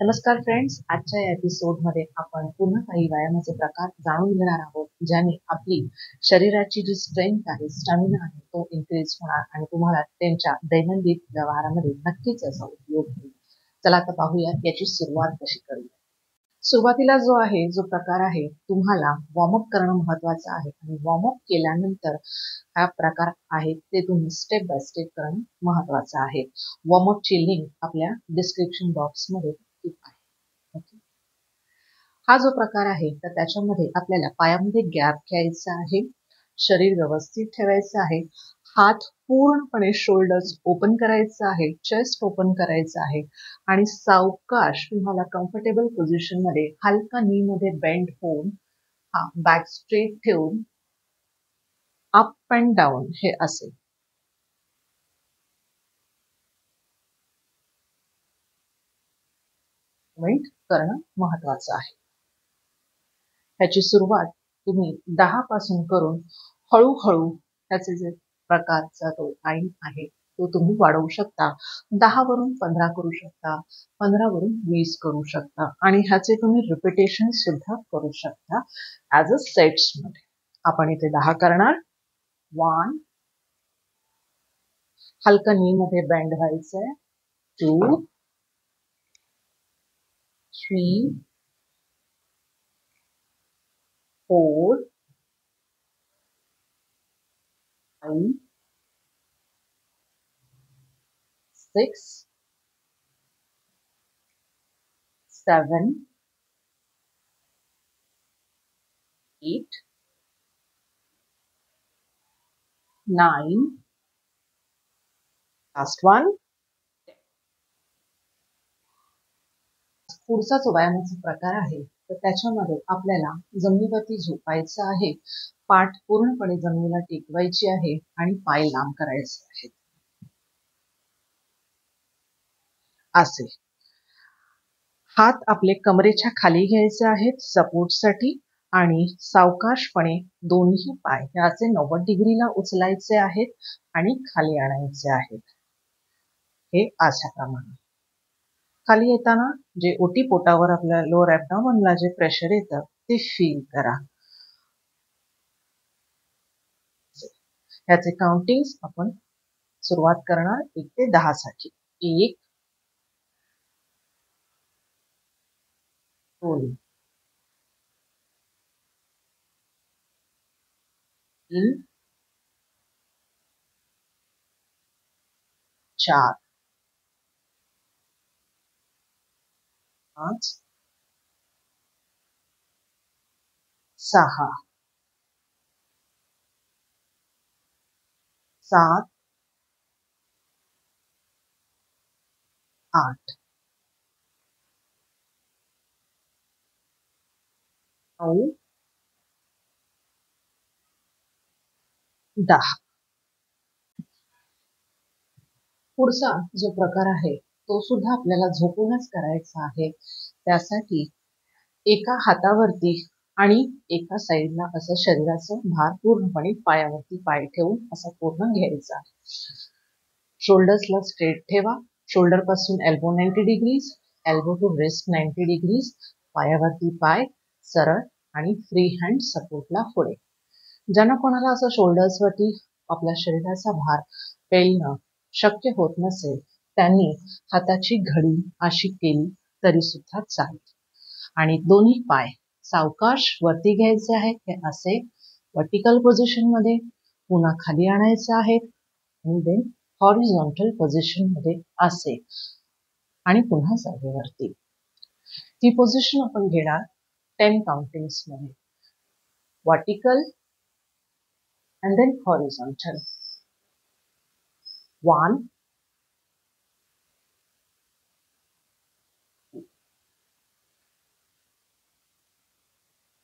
नमस्कार फ्रेंड्स, आजच्या या एपिसोडमध्ये आपण पुन्हा काही व्यायामाचे प्रकार जाणून घेणार आहोत, ज्याने आपली शरीराची जी स्ट्रेंथ आहे, स्टॅमिना आहे, तो इन्क्रीज होणार आणि तुम्हाला त्यांच्या दैनंदिन व्यवहारामध्ये नक्कीच याचा उपयोग होईल. चला आता पाहूया याची सुरुवात कशी करूया. सुरुवातीला जो प्रकार आहे, तुम्हाला वॉर्मअप करणं महत्वाचं आहे आणि वॉर्मअप केल्यानंतर हा प्रकार आहे ते तुम्ही स्टेप बाय स्टेप करणं महत्वाचं आहे. वॉर्मअपची लिंक आपल्या डिस्क्रिप्शन बॉक्समध्ये आहे. ओके. हा जो प्रकार आहे तर त्याच्यामध्ये आपल्याला पायामध्ये गॅप घ्यायचा आहे, शरीर व्यवस्थित ठेवायचं आहे, हात पूर्णपणे शोल्डर्स ओपन करायचं आहे, चेस्ट ओपन करायचं आहे आणि सावकाश तुम्हाला कम्फर्टेबल पोझिशन मध्ये हलका नी मध्ये बेंड होऊन बॅक स्ट्रेट ठेवून अप अँड डाऊन हे असेल. मूवमेंट करणं महत्वाचं आहे. ह्याची सुरुवात तुम्ही 10 पासून करून हळूहळू त्याचे जे प्रकारचा तो टाइम आहे तो तुम्ही वाढवू शकता. 10 वरून 15 करू शकता, 15 वरून 20 करू शकता आणि ह्याचे तुम्ही रिपिटेशन सुद्धा करू शकता ऍज अ सेट्स मध्ये. आपण इथे 10 करणार. 1, हलका नी मध्ये बेंड व्हायचंय. 2, 3, 4, 5, 6, 7, 8, 9, लास्ट वन. पुढचा जो व्यायामाचा प्रकार आहे तर त्याच्यामध्ये आपल्याला जमिनीवरती झोपायचं आहे, पाठ पूर्णपणे जमिनीला टेकवायची आहे आणि पाय लांब करायचे आहेत असे. हात आपले कमरेच्या खाली घ्यायचे आहेत सपोर्टसाठी आणि सावकाशपणे दोन्ही पाय हे असे 90 डिग्रीला उचलायचे आहेत आणि खाली आणायचे आहेत. हे अशाप्रमाणे. खाली येताना जे ओटी पोटावर आपल्या लोअर ॲब्डॉमनला जे प्रेशर येतं ते फील करा. ह्याचे काउंटिंग्स आपण सुरुवात करणार 1 ते 10 साठी. 1, 2, 3, 4, 5, 6, 7, 8, 9, 10. पुढचा जो प्रकार आहे तो सुद्धा आपल्याला झोपूनच करायचा आहे. त्यासाठी एका हातावरती आणि एका साईडला असं शरीराचं भार पूर्णपणे पायावरती पाय ठेवून असं पूर्ण घ्यायचा. शोल्डर्सला स्ट्रेट ठेवा. शोल्डर पासून elbow 90 degrees, elbow to wrist 90 degrees, पायावरती पाय सरळ आणि फ्री हँड सपोर्टला पुढे. ज्यांना कोणाला असं शोल्डर्स वरती आपल्या शरीराचा भार पेलणं शक्य होत नसेल त्यांनी हाताची घडी अशी केली तरी सुद्धा चालेल आणि दोन्ही पाय सावकाश वरती घ्यायचे आहेत. हे असे वर्टिकल पोझिशन मध्ये पुन्हा खाली आणायचे आहेत आणि देन हॉरिझॉन्टल पोझिशन मध्ये असे आणि पुन्हा जागेवरती. ही पोझिशन आपण घेणार 10 काउंटिंग्स मध्ये. Vertical and then horizontal. 1,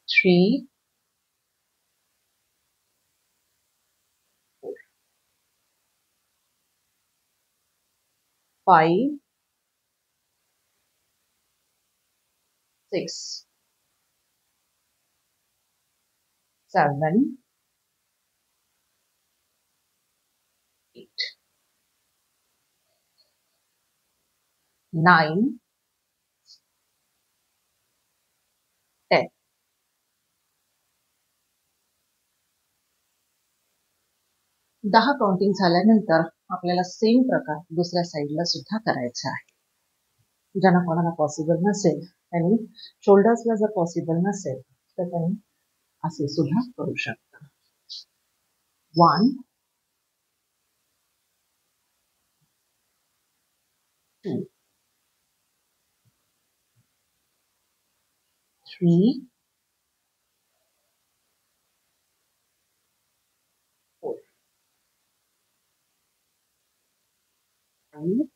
3, 4, 5, 6, 7, 8, 9, 10 counting झाल्यानंतर आपल्याला सेम प्रकार दुसऱ्या साईडला सुद्धा करायचा आहे. ज्यांना कोणाला पॉसिबल नसेल त्यांनी शोल्डर्सला जर पॉसिबल नसेल तर त्यांनी असे सुद्धा करू शकता. 1 2 3 4 5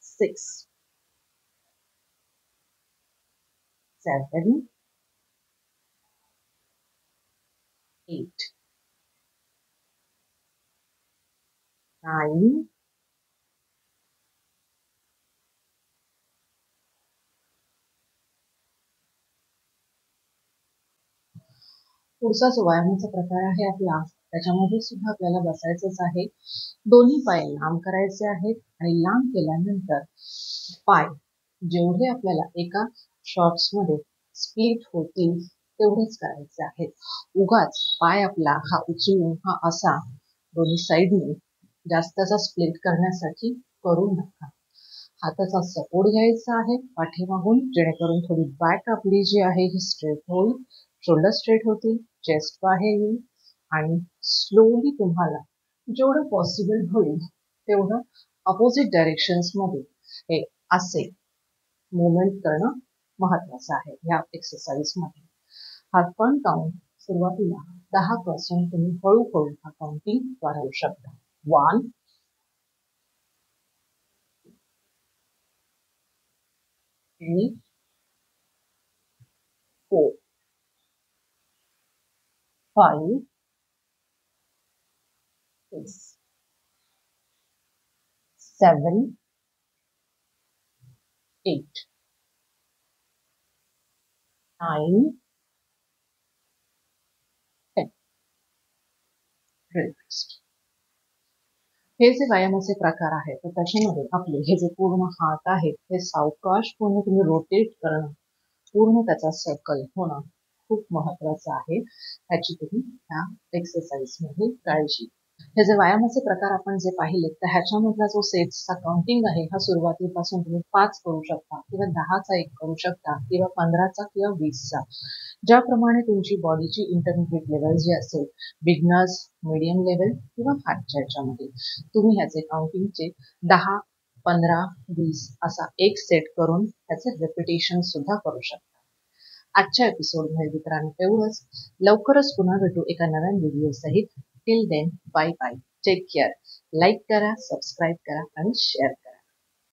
6 7 8 9 पुढचा जो व्यायामाचा प्रकार आहे आपला त्याच्यामध्ये सुद्धा आपल्याला बसायचंच आहे. दोन्ही पाय लांब करायचे आहेत आणि लांब केल्यानंतर पाय जेवढे आपल्याला एका शॉर्ट्स मध्ये स्प्लिट होतील तेवढेच करायचे आहेत. उगाच पाय आपला हा उचलून हा असा दोन्ही साईडने जास्तचा स्प्लिट करण्यासाठी करू नका. हाताचा सपोर्ट घ्यायचा आहे पाठीमागून जेणेकरून थोडी बॅक आपली जी आहे ही स्ट्रेट होईल, शोल्डर स्ट्रेट होतील, चेस्ट बाहेर येईल आणि स्लोली तुम्हाला जेवढं पॉसिबल होईल तेवढं अपोजिट डायरेक्शन्स मध्ये हे असे मुवमेंट करणं महत्वाचं आहे ह्या एक्सरसाइज मध्ये. हा पण काउंट सुरुवातीला 10 पासून तुम्ही हळूहळू हा काउंटिंग वाढवू शकता. 1 3 4 5 6 7 8 9 10. Rest. हे जे व्यायामाचे प्रकार आहेत तर त्याच्यामध्ये आपले हे जे पूर्ण हात आहेत हे सावकाश पूर्ण तुम्ही रोटेट करणं, पूर्ण त्याचा सर्कल होणं खूप महत्वाचं आहे. ह्याची तुम्ही ह्या एक्सरसाइज मध्ये काळजी. हे जे व्यायामाचे प्रकार आपण जे पाहिले तर ह्याच्यामधला जो सेट्सचा काउंटिंग आहे हा सुरुवातीपासून तुम्ही 5 करू शकता किंवा 10चा एक करू शकता किंवा 15चा किंवा 20चा, ज्याप्रमाणे तुमची बॉडीची इंटरमिडिएट लेवल जी असेल, बिगनर्स, मीडियम लेवल किंवा हार्टच्या ह्याच्यामध्ये तुम्ही ह्याचे काउंटिंगचे 10 15 20 असा एक सेट करून त्याचे रिपिटेशन सुद्धा करू शकता. आजच्या एपिसोडमध्ये मित्रांनो एवढंच. लवकरच पुन्हा भेटू एका नव्या व्हिडिओ सहित. Till then bye bye, take care. Like करा, सबस्क्राईब करा आणि शेअर करा.